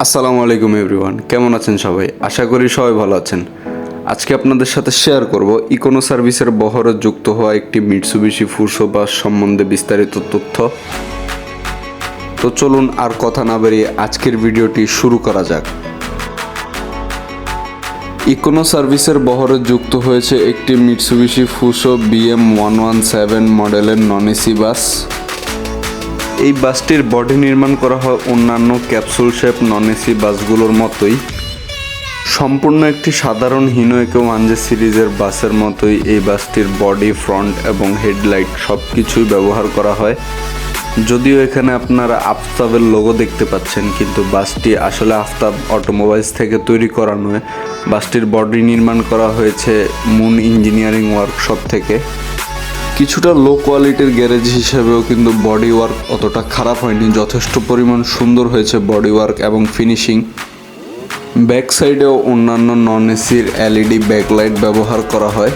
আসসালামু আলাইকুম এভরিওয়ান, কেমন আছেন সবাই? আশা করি সবাই ভালো আছেন। আজকে আপনাদের সাথে শেয়ার করব ইকোনো সার্ভিসের বহরে যুক্ত হওয়া একটি মিৎসুবিশি ফুসো বাস সম্বন্ধে বিস্তারিত তথ্য। তো চলুন আর কথা না বাড়িয়ে আজকের ভিডিওটি শুরু করা যাক। ইকোনো সার্ভিসের বহরে যুক্ত হয়েছে একটি মিৎসুবিশি ফুসো BM117 মডেলের নন এসি বাস। এই বাসটির বডি নির্মাণ করা হয় অন্যান্য ক্যাপসুল শেপ নন এসি বাসগুলোর মতোই। সম্পূর্ণ একটি সাধারণ হিনো একে 1J সিরিজের বাসের মতোই এই বাসটির বডি, ফ্রন্ট এবং হেডলাইট সব কিছুই ব্যবহার করা হয়। যদিও এখানে আপনারা আফতাবের লোগো দেখতে পাচ্ছেন, কিন্তু বাসটি আসলে আফতাব অটোমোবাইলস থেকে তৈরি করা নয়। বাসটির বডি নির্মাণ করা হয়েছে মুন ইঞ্জিনিয়ারিং ওয়ার্কশপ থেকে। কিছুটা লো কোয়ালিটির গ্যারেজ হিসেবেও কিন্তু বডি ওয়ার্ক অতটা খারাপ হয়নি, যথেষ্ট পরিমাণ সুন্দর হয়েছে বডি ওয়ার্ক এবং ফিনিশিং। ব্যাক সাইডেও অন্যান্য নন এসির LED ব্যাকলাইট ব্যবহার করা হয়।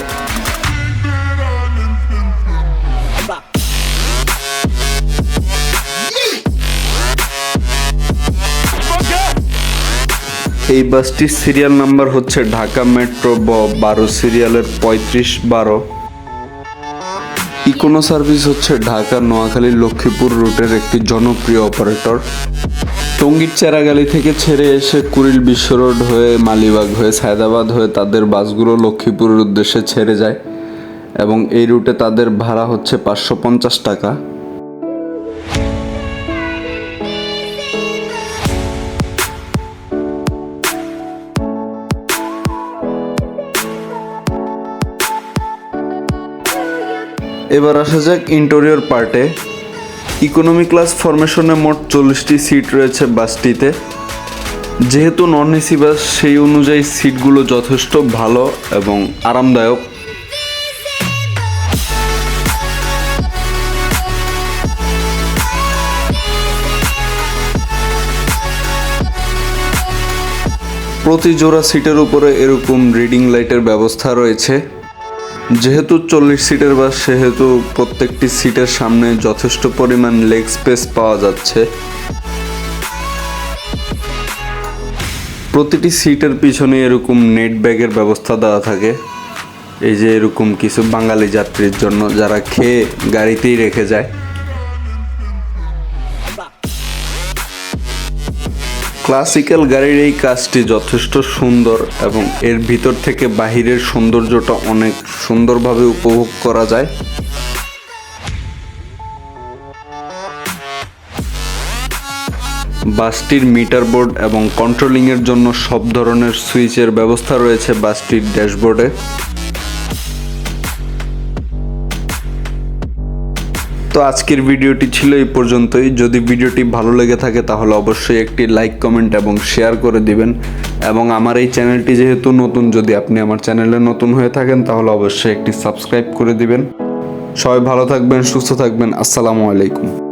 এই বাসটির সিরিয়াল নাম্বার হচ্ছে ঢাকা মেট্রো 12 সিরিয়ালের 3512। ইকোনো সার্ভিস হচ্ছে ঢাকা, নোয়াখালী, লক্ষ্মীপুর রুটের একটি জনপ্রিয় অপারেটর। টঙ্গীর চেরাগালি থেকে ছেড়ে এসে কুড়িল বিশ্ব রোড হয়ে, মালিবাগ হয়ে, সায়দাবাদ হয়ে তাদের বাসগুলো লক্ষ্মীপুরের উদ্দেশ্যে ছেড়ে যায় এবং এই রুটে তাদের ভাড়া হচ্ছে 550 টাকা। এবার আসা যাক ইন্টেরিয়র পার্টে। ইকোনমি ক্লাস ফরমেশনে মোট 40টি সিট রয়েছে বাসটিতে। যেহেতু নন এসি বাস, সেই অনুযায়ী সিটগুলো যথেষ্ট ভালো এবং আরামদায়ক। প্রতি জোড়া সিটের উপরে এরকম রিডিং লাইটের ব্যবস্থা রয়েছে। যেহেতু 40 সিটের বাস, সেহেতু প্রত্যেকটি সিটের সামনে যথেষ্ট পরিমাণ লেগ স্পেস পাওয়া যাচ্ছে। প্রতিটি সিটের পিছনে এরকম নেট ব্যাগের ব্যবস্থা দেওয়া থাকে। এই যে এরকম কিছু বাঙালি যাত্রীর জন্য, যারা খেয়ে গাড়িতেই রেখে যায়। ক্লাসিক্যাল গাড়ির এই কাজটি যথেষ্ট সুন্দর এবং এর ভিতর থেকে বাহিরের সৌন্দর্যটা অনেক সুন্দরভাবে উপভোগ করা যায়। বাসটির মিটার বোর্ড এবং কন্ট্রোলিংয়ের জন্য সব ধরনের সুইচের ব্যবস্থা রয়েছে বাসটির ড্যাশবোর্ডে। তো আজকের ভিডিওটি ছিল এই পর্যন্তই। যদি ভিডিওটি ভালো লেগে থাকে তাহলে অবশ্যই একটি লাইক, কমেন্ট এবং শেয়ার করে দিবেন। এবং আমার এই চ্যানেলটি যেহেতু নতুন, যদি আপনি আমার চ্যানেলে নতুন হয়ে থাকেন তাহলে অবশ্যই একটি সাবস্ক্রাইব করে দিবেন। সবাই ভালো থাকবেন, সুস্থ থাকবেন। আসসালামু আলাইকুম।